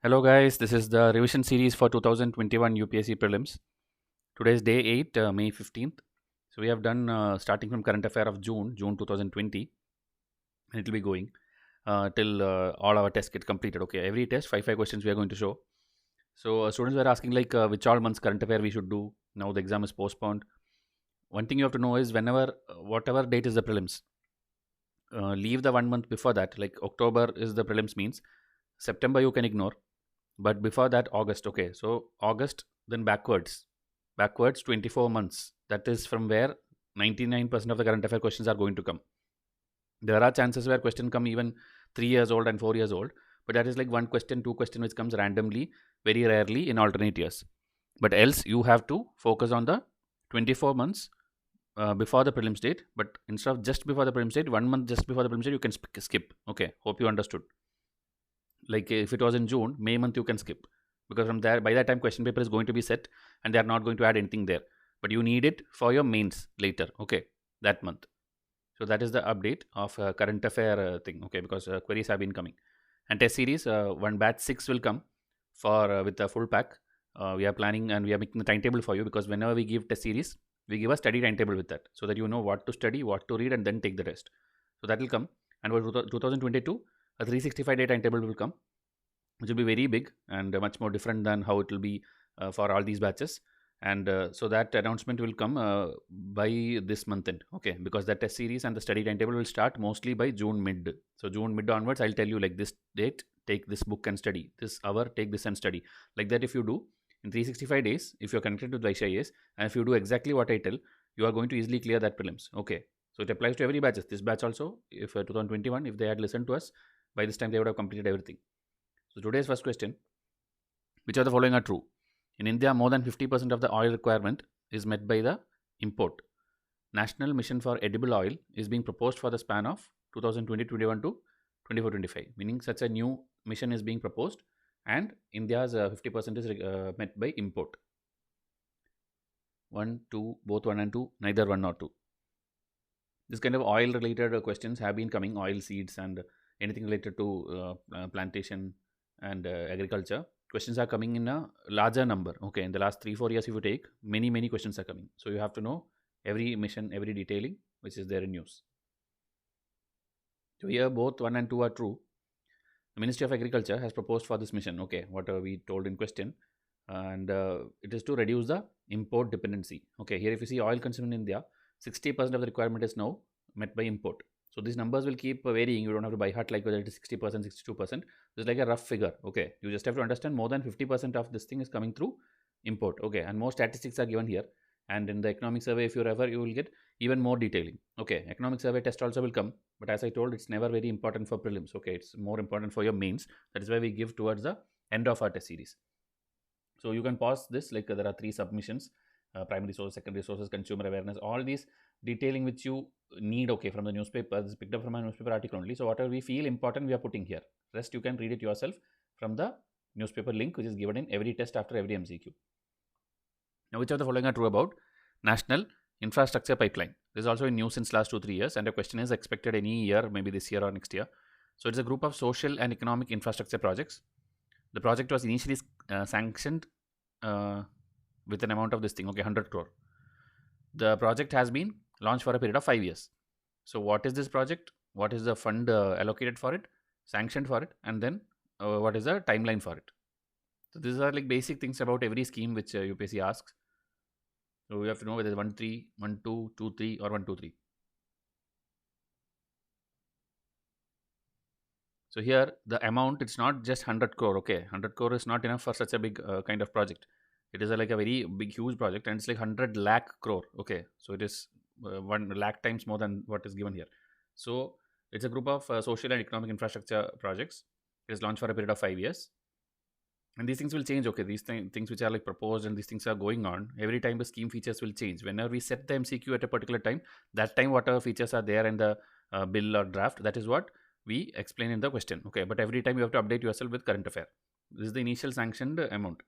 Hello guys, this is the revision series for 2021 UPSC prelims. Today is day 8, May 15th. So we have done starting from current affair of June 2020, and it will be going till all our tests get completed. Okay, every test, 5 questions we are going to show. So students were asking like which all months current affair we should do. Now the exam is postponed. One thing you have to know is whenever, whatever date is the prelims, leave the 1 month before that. Like October is the prelims means September you can ignore, but before that August. Okay, so August, then backwards 24 months, that is from where 99% of the current affair questions are going to come. There are chances where question come even 3 years old and 4 years old, but that is like one question, two question which comes randomly, very rarely in alternate years. But else you have to focus on the 24 months before the prelims date. But instead of just before the prelims date, 1 month just before the prelims date, you can skip. Okay, hope you understood. Like if it was in June, May month you can skip, because from there, by that time question paper is going to be set and they are not going to add anything there, but you need it for your mains later. Okay, that month. So that is the update of current affair thing. Okay, because queries have been coming, and test series, one batch 6 will come for with the full pack. We are planning and we are making the timetable for you, because whenever we give test series, we give a study timetable with that, so that you know what to study, what to read, and then take the test. So that will come. And for 2022, a 365-day timetable will come, which will be very big and much more different than how it will be for all these batches. And so that announcement will come by this month end. Okay, because the test series and the study timetable will start mostly by June mid. So June mid onwards, I'll tell you like this date, take this book and study. This hour, take this and study. Like that, if you do in 365 days, if you're connected to the ICIS, and if you do exactly what I tell, you are going to easily clear that prelims. Okay, so it applies to every batches. This batch also, if 2021, if they had listened to us, by this time they would have completed everything. So today's first question: which of the following are true? In India, more than 50% of the oil requirement is met by the import. National Mission for Edible Oil is being proposed for the span of 2020-21 to 24-25, meaning such a new mission is being proposed, and India's 50% is met by import. 1, 2, both 1 and 2, neither 1 nor 2. This kind of oil related questions have been coming, oil seeds and anything related to plantation and agriculture. Questions are coming in a larger number. Okay, in the last 3-4 years, if you take, many questions are coming. So you have to know every mission, every detailing which is there in news. So here both 1 and 2 are true. The Ministry of Agriculture has proposed for this mission. Okay, whatever we told in question, and it is to reduce the import dependency. Okay, here if you see oil consumption in India, 60% of the requirement is now met by import. So these numbers will keep varying. You don't have to by heart like whether it is 60%, 62%. It's like a rough figure. Okay, you just have to understand more than 50% of this thing is coming through import. Okay, and more statistics are given here. And in the economic survey, if you refer, you will get even more detailing. Okay, economic survey test also will come, but as I told, it's never very important for prelims. Okay, it's more important for your mains. That is why we give towards the end of our test series. So you can pause this, like there are 3 submissions: primary sources, secondary sources, consumer awareness, all these detailing which you need. Okay, from the newspaper, this is picked up from a newspaper article only. So whatever we feel important, we are putting here. Rest you can read it yourself from the newspaper link, which is given in every test after every MCQ. Now, which of the following are true about National Infrastructure Pipeline? This is also in news since last 2-3 years, and the question is expected any year, maybe this year or next year. So it's a group of social and economic infrastructure projects. The project was initially sanctioned with an amount of this thing, okay, 100 crore. The project has been launched for a period of 5 years. So what is this project? What is the fund allocated for it, sanctioned for it, and then what is the timeline for it? So these are like basic things about every scheme which UPSC asks. So we have to know whether it's 1 3, 1 2, 2 3, or 1 2 3. So here the amount, it's not just 100 crore. Okay, 100 crore is not enough for such a big kind of project. It is like a very big, huge project, and it's like 100 lakh crore. Okay, so it is 1 lakh times more than what is given here. So it's a group of social and economic infrastructure projects. It is launched for a period of 5 years. And these things will change. Okay, these things which are like proposed and these things are going on, every time the scheme features will change. Whenever we set the MCQ at a particular time, that time whatever features are there in the bill or draft, that is what we explain in the question. Okay, but every time you have to update yourself with current affair. This is the initial sanctioned amount.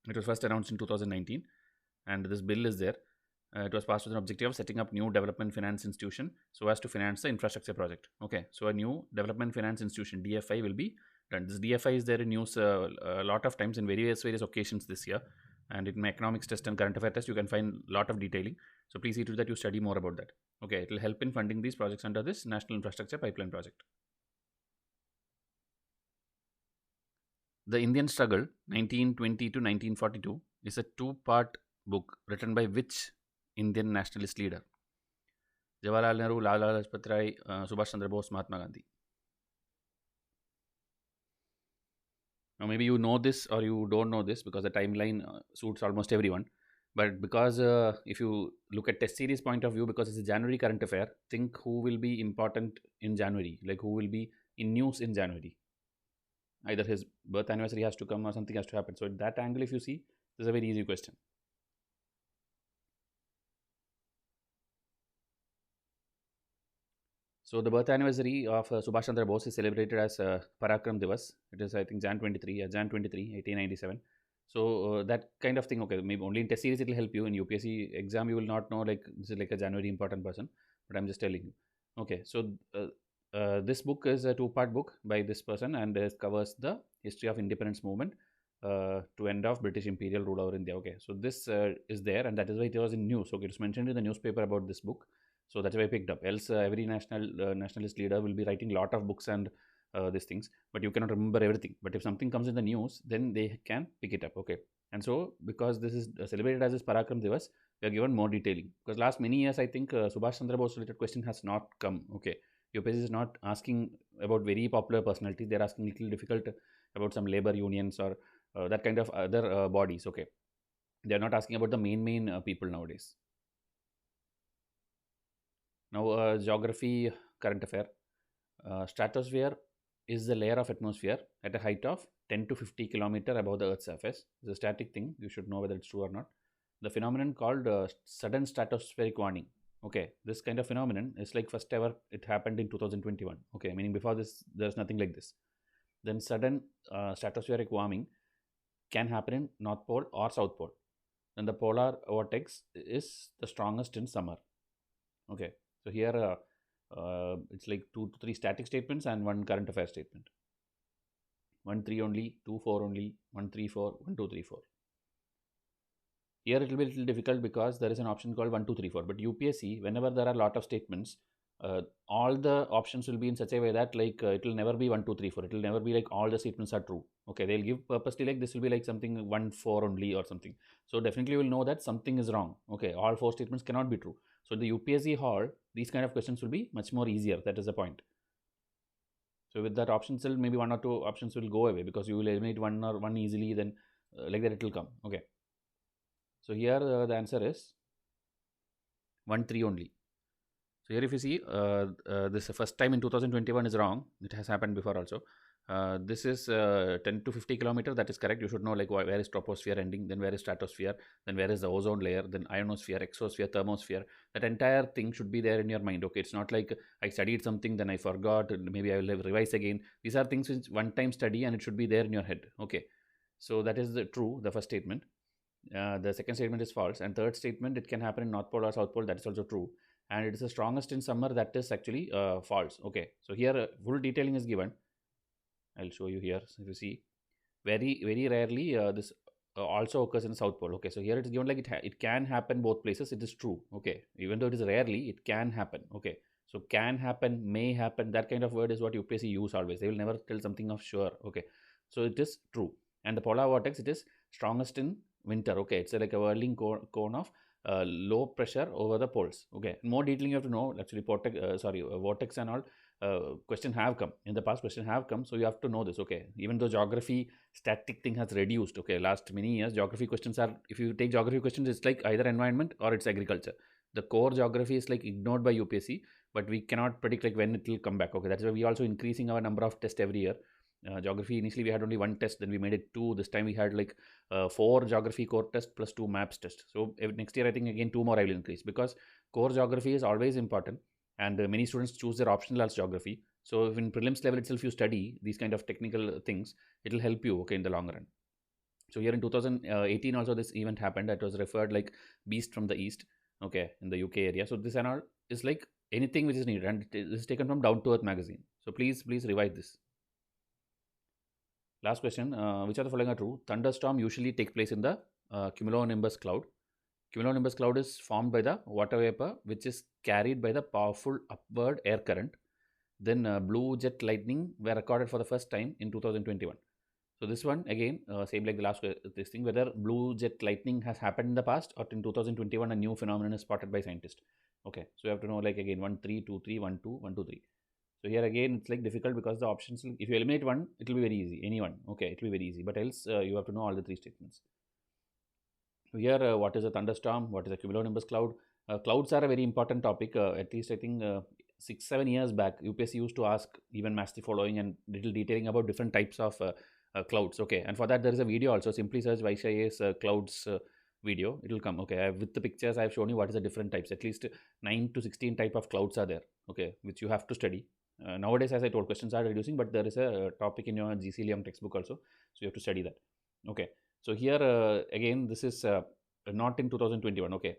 It was first announced in 2019, and this bill is there. It was passed with an objective of setting up new development finance institution so as to finance the infrastructure project. Okay, so a new development finance institution, DFI, will be done. This DFI is there in news a lot of times in various occasions this year, and in my economics test and current affair test you can find a lot of detailing. So please see to that you study more about that. Okay, it will help in funding these projects under this National Infrastructure Pipeline Project. The Indian Struggle 1920 to 1942 is a two-part book written by which Indian nationalist leader? Jawaharlal Nehru, Lala Lajpat Rai, Subhash Chandra Bose, Mahatma Gandhi. Now maybe you know this or you don't know this because the timeline suits almost everyone. But because if you look at test series point of view, because it's a January current affair, think who will be important in January, like who will be in news in January. Either his birth anniversary has to come or something has to happen. So at that angle, if you see, this is a very easy question. So the birth anniversary of Subhash Chandra Bose is celebrated as Parakram Divas. It is, I think, Jan 23, 1897. So that kind of thing, okay, maybe only in test series it will help you. In UPSC exam, you will not know like this is like a January important person, but I'm just telling you. Okay, so this book is a two-part book by this person, and it covers the history of independence movement to end of British imperial rule over India. Okay, so this is there, and that is why it was in news. Okay, it's mentioned in the newspaper about this book. So that's why I picked up. Else, every nationalist leader will be writing a lot of books and these things, but you cannot remember everything. But if something comes in the news, then they can pick it up. Okay, and so because this is celebrated as this Parakram Divas, we are given more detailing. Because last many years, I think Subhash Chandra Bose related question has not come. Okay, UPSC is not asking about very popular personalities. They are asking little difficult about some labor unions or that kind of other bodies. Okay, they are not asking about the main people nowadays. Now, geography current affair. Stratosphere is the layer of atmosphere at a height of 10 to 50 kilometer above the Earth's surface. It's a static thing. You should know whether it's true or not. The phenomenon called sudden stratospheric warming. Okay, this kind of phenomenon is like first ever it happened in 2021. Okay, meaning before this there's nothing like this. Then sudden stratospheric warming can happen in North Pole or South Pole. Then the polar vortex is the strongest in summer. Okay, so here it's like 2 to 3 static statements and one current affair statement. 1 3 only, 2 4 only, 1 3 4, 1 2 3 4. Here it will be a little difficult because there is an option called 1 2 3 4. But UPSC, whenever there are a lot of statements, all the options will be in such a way that like it will never be 1 2 3 4. It will never be like all the statements are true. Okay, they'll give purposely like this will be like something 1 4 only or something. So definitely you will know that something is wrong. Okay, all 4 statements cannot be true. So the UPSC hall, these kind of questions will be much more easier. That is the point. So with that option still maybe 1 or 2 options will go away because you will eliminate one easily, then like that it will come. Okay. So here the answer is 1 3 only. So here if you see this first time in 2021 is wrong. It has happened before also. This is 10 to 50 kilometer. That is correct. You should know like where is troposphere ending, then where is stratosphere, then where is the ozone layer, then ionosphere, exosphere, thermosphere. That entire thing should be there in your mind. Okay, it's not like I studied something, then I forgot, maybe I will revise again. These are things which one time study and it should be there in your head. Okay, so that is true, the first statement. The second statement is false, and third statement, it can happen in North Pole or South Pole. That is also true, and it is the strongest in summer. That is actually false. Okay, so here full detailing is given. I'll show you here. So if you see, very rarely this also occurs in South Pole. Okay, so here it is given like it can happen both places. It is true. Okay, even though it is rarely, it can happen. Okay, so can happen, may happen. That kind of word is what UPSC use always. They will never tell something of sure. Okay, so it is true. And the polar vortex, it is strongest in winter. Okay, it's like a whirling cone of low pressure over the poles. Okay, more detailing you have to know. Actually, vortex and all question have come in the past. Question have come, so you have to know this. Okay, even though geography static thing has reduced. Okay, last many years geography questions are, if you take geography questions, it's like either environment or it's agriculture. The core geography is like ignored by UPSC, but we cannot predict like when it will come back. Okay, that's why we also increasing our number of tests every year. Geography initially we had only 1 test, then we made it 2. This time we had like 4 geography core tests plus 2 maps test. So next year I think again 2 more I will increase, because core geography is always important, and many students choose their optional as geography. So if in prelims level itself you study these kind of technical things, it will help you, okay, in the long run. So here in 2018 also this event happened. That was referred like Beast from the East, okay, in the UK area. So this and all is like anything which is needed, and this is taken from Down to Earth magazine. So please revise this. Last question, which of the following are true? Thunderstorm usually take place in the cumulonimbus cloud. Cumulonimbus cloud is formed by the water vapor which is carried by the powerful upward air current. Then blue jet lightning were recorded for the first time in 2021. So this one again, same like the last this thing, whether blue jet lightning has happened in the past or in 2021 a new phenomenon is spotted by scientists. Okay, so you have to know like again 1 3 2 3 1 2 1 2 3. So here again it's like difficult because the options, if you eliminate one it will be very easy, any one, okay, it will be very easy, but else you have to know all the three statements. So here what is a thunderstorm, what is a cumulonimbus cloud? Clouds are a very important topic, at least I think 6-7 years back UPSC used to ask even match the following and little detailing about different types of clouds. Okay, and for that there is a video also. Simply search Vaishya's clouds video, it will come. Okay, with the pictures I have shown you what is the different types. At least 9 to 16 type of clouds are there, okay, which you have to study. Nowadays, as I told, questions are reducing, but there is a topic in your GCLM textbook also, so you have to study that. Okay, so here again this is not in 2021. Okay,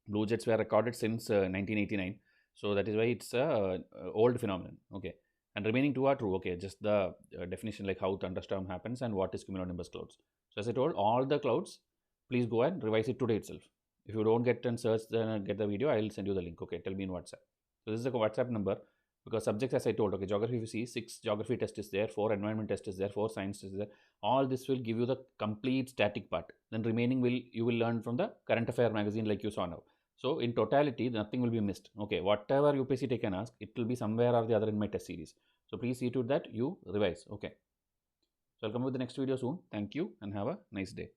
blue jets were recorded since 1989, so that is why it's a old phenomenon. Okay, and remaining two are true. Okay, just the definition like how thunderstorm happens and what is cumulonimbus clouds. So as I told, all the clouds, please go and revise it today itself. If you don't get and search then get the video, I will send you the link. Okay, tell me in WhatsApp. So this is the WhatsApp number, because subjects as I told, okay, geography if you see 6 geography test is there, 4 environment test is there, 4 science test is there. All this will give you the complete static part. Then remaining you will learn from the current affair magazine like you saw now. So in totality, nothing will be missed. Okay, whatever UPSC take can ask, it will be somewhere or the other in my test series. So please see to that you revise. Okay. So I'll come with the next video soon. Thank you and have a nice day.